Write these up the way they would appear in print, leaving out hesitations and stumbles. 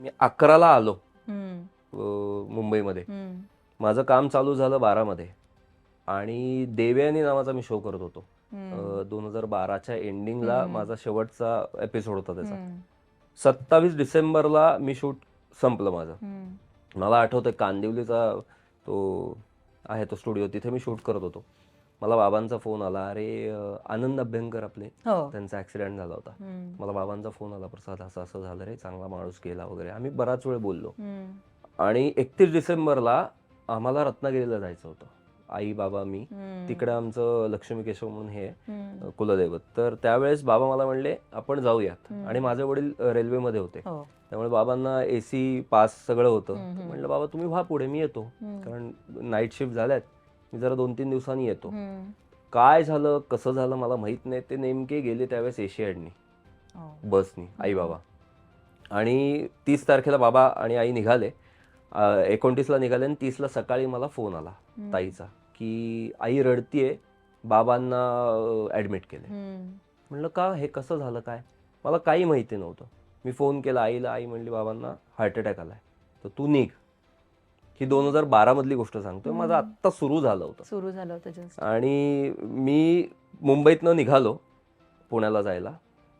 मी 11ला आलो हम्म, मुंबईमध्ये. हम्म, माझं काम चालू झालं 12मध्ये आणि देवयानी नावाचा मी शो करत होतो. हम्म, 2012च्या एंडिंगला माझा शेवटचा एपिसोड होता त्याचा. हम्म, 27 डिसेंबरला मी शूट संपलं माझं. हम्म, मला आठवतंय कांदिवलीचा तो आहे तो स्टुडिओ, तिथे मी शूट करत होतो. मला बाबांचा फोन आला, अरे आनंद अभ्यंकर आपले, हो, त्यांचा ऍक्सिडेंट झाला होता. हम्म, मला बाबांचा फोन आला, प्रसाद असं असं झालं रे, चांगला माणूस गेला वगैरे. आम्ही बराच वेळ बोललो हम्म, आणि 31 डिसेंबरला आम्हाला रत्नागिरीला जायचं होतं. आई बाबा मी. हम्म, तिकडे आमचं लक्ष्मी केशव म्हणून हे आहे, हम्म, कुलदैवत. तर त्यावेळेस बाबा मला म्हणले आपण जाऊयात. हम्म. आणि माझे वडील रेल्वेमध्ये होते, हो, त्यामुळे बाबांना एसी पास सगळं होतं. हम्म, तर हम्म, म्हणलं बाबा तुम्ही व्हा पुढे, मी येतो, हम्म, कारण नाईट शिफ्ट झाल्यात, मी जरा 2-3 दिवसांनी येतो. हम्म, काय झालं कसं झालं मला माहित नाही. ते नेमके गेले त्यावेळेस एशियाडनी हो, बसनी, आई बाबा. आणि 30 तारखेला बाबा आणि आई निघाले, 29ला निघाले आणि 30ला सकाळी मला फोन आला हम्म, ताईचा की आई रडतीये, बाबांना ऍडमिट केले. हम्म, म्हणलं का, हे कसं झालं काय, मला काही माहिती नव्हतं. मी फोन केला आईला, आई म्हणली बाबांना हार्ट अटॅक आलाय, तर तू निघ. ही 2012 मधली गोष्ट सांगतोय, माझं आत्ता सुरू झालं होतं. सुरू झालं होतं जस्ट. आणि मी मुंबईतनं निघालो पुण्याला जायला,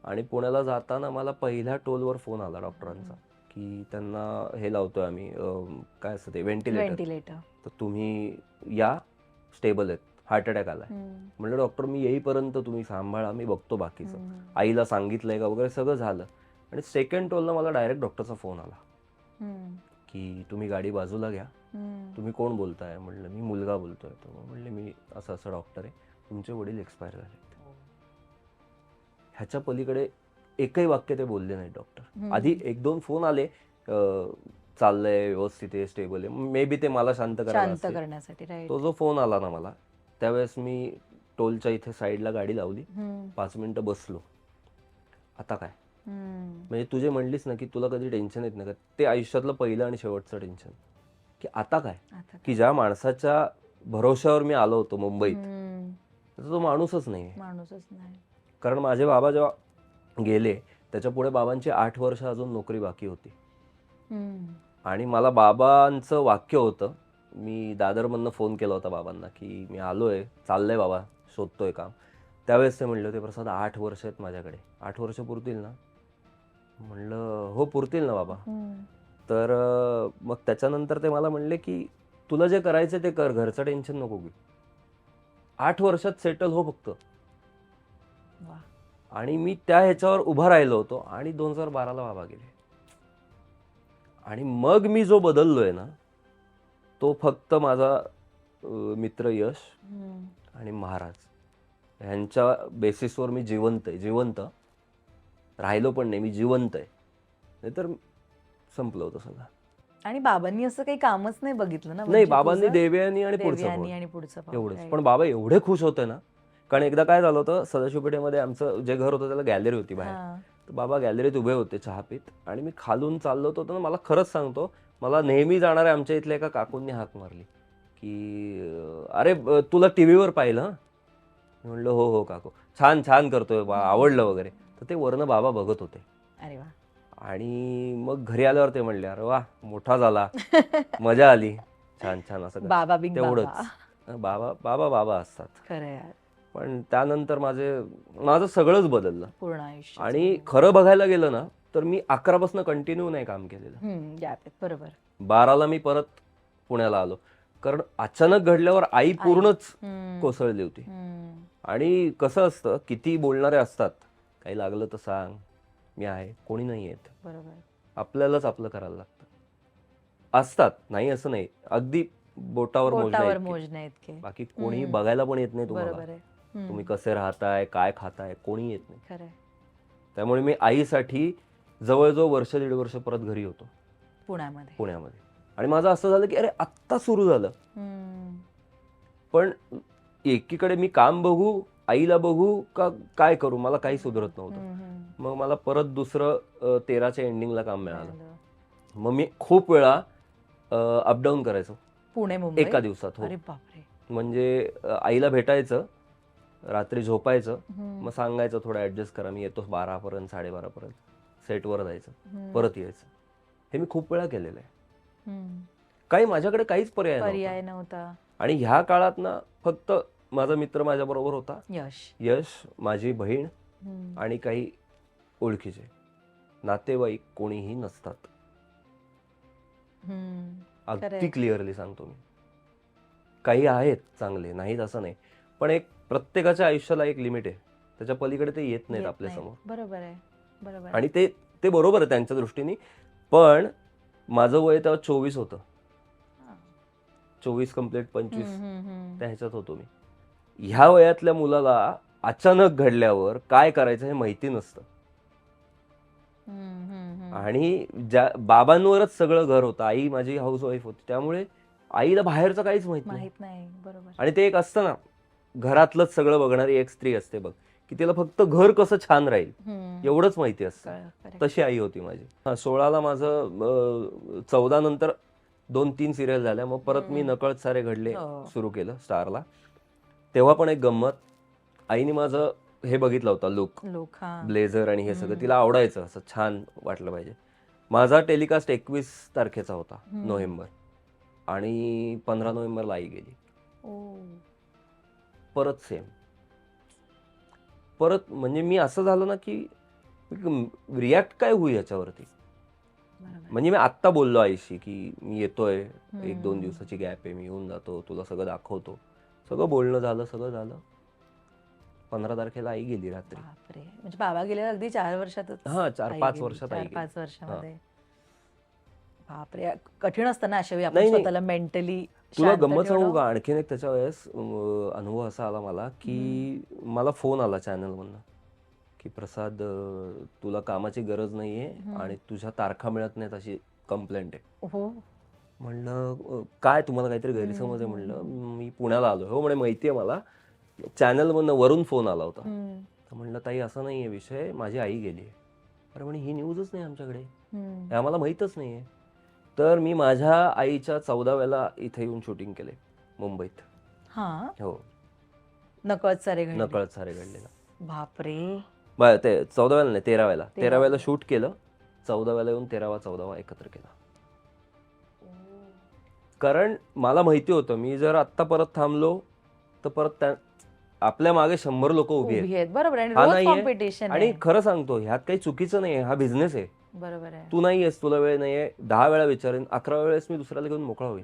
आणि पुण्याला जाताना मला पहिल्या टोलवर फोन आला डॉक्टरांचा की त्यांना हे लावतोय आम्ही, काय असतं ते, व्हेंटिलेटर, व्हेंटिलेटर. तर तुम्ही या, स्टेबल आहेत, हार्ट अटॅक आलाय. म्हणलं डॉक्टर मी येईपर्यंत तुम्ही सांभाळा, मी बघतो बाकीचं. आईला सांगितलंय का वगैरे, सगळं झालं. आणि सेकंड टोलला मला डायरेक्ट डॉक्टरचा फोन आला की तुम्ही गाडी बाजूला घ्या, तुम्ही कोण बोलताय. म्हणलं मी मुलगा बोलतोय. तो म्हणले मी असं असं डॉक्टर आहे, तुमचे वडील एक्सपायर झाले. ह्याच्या पलीकडे एकही वाक्य ते बोलले नाहीत डॉक्टर. आधी 1-2 फोन आले, चाललंय व्यवस्थित आहे, स्टेबल आहे, मे बी ते मला शांत शांत करण्यासाठी. राईट. तो जो फोन आला ना मला, त्यावेळेस मी टोलच्या इथे साईडला गाडी लावली, 5 मिनिटं बसलो. आता काय, म्हणजे तुझे म्हणलीस ना की तुला कधी टेन्शन येत नाही का, ते आयुष्यातलं पहिलं आणि शेवटचं टेन्शन की आता काय, की ज्या माणसाच्या भरोश्यावर मी आलो होतो मुंबईत, त्याचा तो माणूसच नाही. माणूसच नाही. कारण माझे बाबा जेव्हा गेले त्याच्या पुढे बाबांची 8 वर्ष अजून नोकरी बाकी होती. आणि मला बाबांचं वाक्य होतं, मी दादरमधनं फोन केला होता बाबांना की मी आलोय, चाललंय बाबा, शोधतोय काम. त्यावेळेस ते म्हणले होते, प्रसाद 8 वर्ष आहेत माझ्याकडे, 8 वर्ष पुरतील ना. म्हणलं हो पुरतील ना बाबा. तर मग त्याच्यानंतर ते मला म्हणले की तुला जे करायचं ते कर, घरचं टेन्शन नको घेऊ, 8 वर्षात सेटल हो फक्त. आणि मी त्या ह्याच्यावर उभा राहिलो होतो. आणि 2012ला बाबा गेले. आणि मग मी जो बदललोय ना, तो फक्त माझा मित्र यश आणि महाराज ह्यांच्या बेसिसवर मी जिवंत राहिलो, पण नाही, मी जिवंत आहे, नाहीतर संपलं होतं सगळं. आणि बाबांनी असं काही कामच नाही बघितलं ना. नाही, बाबांनी देवयानी आणि पुढचं एवढंच. पण बाबा एवढे खुश होते ना, कारण एकदा काय झालं होतं, सदाशिव पेठेमध्ये आमचं जे घर होतं त्याला गॅलरी होती बाहेर. तर बाबा गॅलरीत उभे होते चहा पित, आणि मी खालून चाललो होतो ना, मला खरंच सांगतो, मला नेहमी जाणाऱ्या आमच्या इथल्या एका काकूंनी हाक मारली की अरे तुला टीव्हीवर पाहिलं. म्हणलं हो हो काकू, छान छान करतोय, आवडलं वगैरे. तर ते वरनं बाबा बघत होते. अरे वा. आणि मग घरी आल्यावर ते म्हणले, अरे वा मोठा झाला, मजा आली, छान छान, असं बाबा तेवढंच. बाबा बाबा बाबा असतात. खरं यार. पण त्यानंतर माझं सगळंच बदललं पूर्ण आयुष्य. आणि खरं बघायला गेलं ना, तर मी 11पासून कंटिन्यू नाही काम केलेलं. बरोबर. 12ला मी परत पुण्याला आलो, कारण अचानक घडल्यावर आई पूर्णच कोसळली होती. आणि कसं असतं, किती बोलणारे असतात, काही लागलं तर सांग, मी आहे, कोणी नाही येत. बरोबर. आपल्यालाच आपलं करायला लागतं. असतात, नाही असं नाही, अगदी बोटावर मोजण्या इतके. बाकी कोणी बघायला पण येत नाही तुम्हाला, तुम्ही कसे राहताय, काय खाताय, कोणी येत नाही. त्यामुळे मी आईसाठी जवळजवळ 1-1.5 वर्ष परत घरी होतो पुण्यामध्ये. आणि माझं असं झालं की अरे आत्ता सुरू झालं. पण एकीकडे मी काम बघू, आईला बघू का काय करू, मला काही सुधरत नव्हतं. मग मला परत दुसरं 13च्या एंडिंगला काम मिळालं. मग मी खूप वेळा अपडाऊन करायचो पुणे मुंबई एका दिवसात. हो. अरे बापरे. म्हणजे आईला भेटायचं, रात्री झोपायचं, मग सांगायचं थोडं ऍडजस्ट करा, मी येतो 12पर्यंत 12:30पर्यंत, सेटवर जायचं, परत यायचं. हे मी खूप वेळा केलेलं आहे. हम्म. काही माझ्याकडे काहीच पर्याय नव्हता. पर्याय नव्हता. आणि ह्या काळात ना फक्त माझा मित्र माझ्या बरोबर होता, यश, माझी बहीण आणि काही ओळखीचे. नातेवाईक कोणीही नसतात. अगदी क्लिअरली सांगतो मी. काही आहेत चांगले, नाहीत असं नाही, पण एक प्रत्येकाच्या आयुष्याला एक लिमिट आहे, त्याच्या पलीकडे ते येत नाहीत आपल्या समोर. बरोबर आहे, बरोबर. आणि ते बरोबर आहे त्यांच्या दृष्टीने. पण माझं वय तेव्हा 24 होतं. 24 कम्प्लीट 25 त्या ह्याच्यात होतो मी. ह्या वयातल्या मुलाला अचानक घडल्यावर काय करायचं हे माहिती नसतं. आणि ज्या बाबांवरच सगळं घर होतं. आई माझी हाऊसवाईफ होती, त्यामुळे आईला बाहेरचं काहीच माहित नाही. बरोबर. आणि ते एक असतं ना, घरातलंच सगळं बघणारी एक स्त्री असते बघ, की तिला फक्त घर कसं छान राहील एवढंच माहिती असतं. तशी आई होती माझी. 16ला माझं 14 नंतर 2-3 सिरियल झाल्या. मग परत मी नकळत सारे घडले सुरू केलं स्टारला. तेव्हा पण एक गंमत, आईने माझं हे बघितलं होतं लुक, ब्लेझर आणि हे सगळं तिला आवडायचं, असं छान वाटलं पाहिजे. माझा टेलिकास्ट 21 तारखेचा होता, नोव्हेंबर, आणि 15 नोव्हेंबरला आई गेली. परत सेम. परत म्हणजे मी असं झालं ना की रिॲक्ट काय होईल याच्यावरती. म्हणजे मी आत्ता बोललो आईशी की मी येतोय, 1-2 दिवसाची गॅप आहे, मी येऊन जातो, तुला सगळं दाखवतो. सगळं बोलणं झालं, सगळं झालं. 15 तारखेला आई गेली रात्री. म्हणजे बाबा गेले अगदी 4 वर्षातच. 4-5 वर्षात आई गेली. 4-5 वर्षामध्ये. बापरे, कठीण असतं ना अशा वेळी आपण स्वतःला मेंटली. तुला गंमत सांगू का, आणखीन एक त्याच्या वेळेस अनुभव असा आला मला की मला फोन आला चॅनलमधनं की प्रसाद, तुला कामाची गरज नाहीये आणि तुझ्या तारखा मिळत नाहीत अशी कंप्लेंट आहे. म्हणलं काय, तुम्हाला काहीतरी गैरसमज आहे? म्हणलं मी पुण्याला आलो. हो म्हणे, माहितीये मला, चॅनलमधनं वरून फोन आला होता. तर म्हणलं ताई असं नाहीये विषय, माझी आई गेली. अरे म्हणे, ही न्यूजच नाही आमच्याकडे, हे आम्हाला माहीतच नाहीये. तर मी माझ्या आईच्या 14व्याला इथे येऊन शूटिंग केले मुंबईत. हो, नकळत सारे घडलेलं. बापरे. ते 14व्याला नाही, 13व्याला शूट केलं. 14व्याला येऊन 13वा-14वा एकत्र केला. कारण मला माहिती होतं, मी जर आत्ता परत थांबलो तर परत आपल्या मागे 100 लोक उभी आहेत. बरोबर. आणि खरं सांगतो, ह्यात काही चुकीचं नाहीये, हा बिझनेस आहे. बरोबर आहे. तू नाहीयेस, तुला वेळ नाहीये, 10 वेळा विचारेन, 11व्या वेळेस मी दुसऱ्याला घेऊन मोकळा होईल.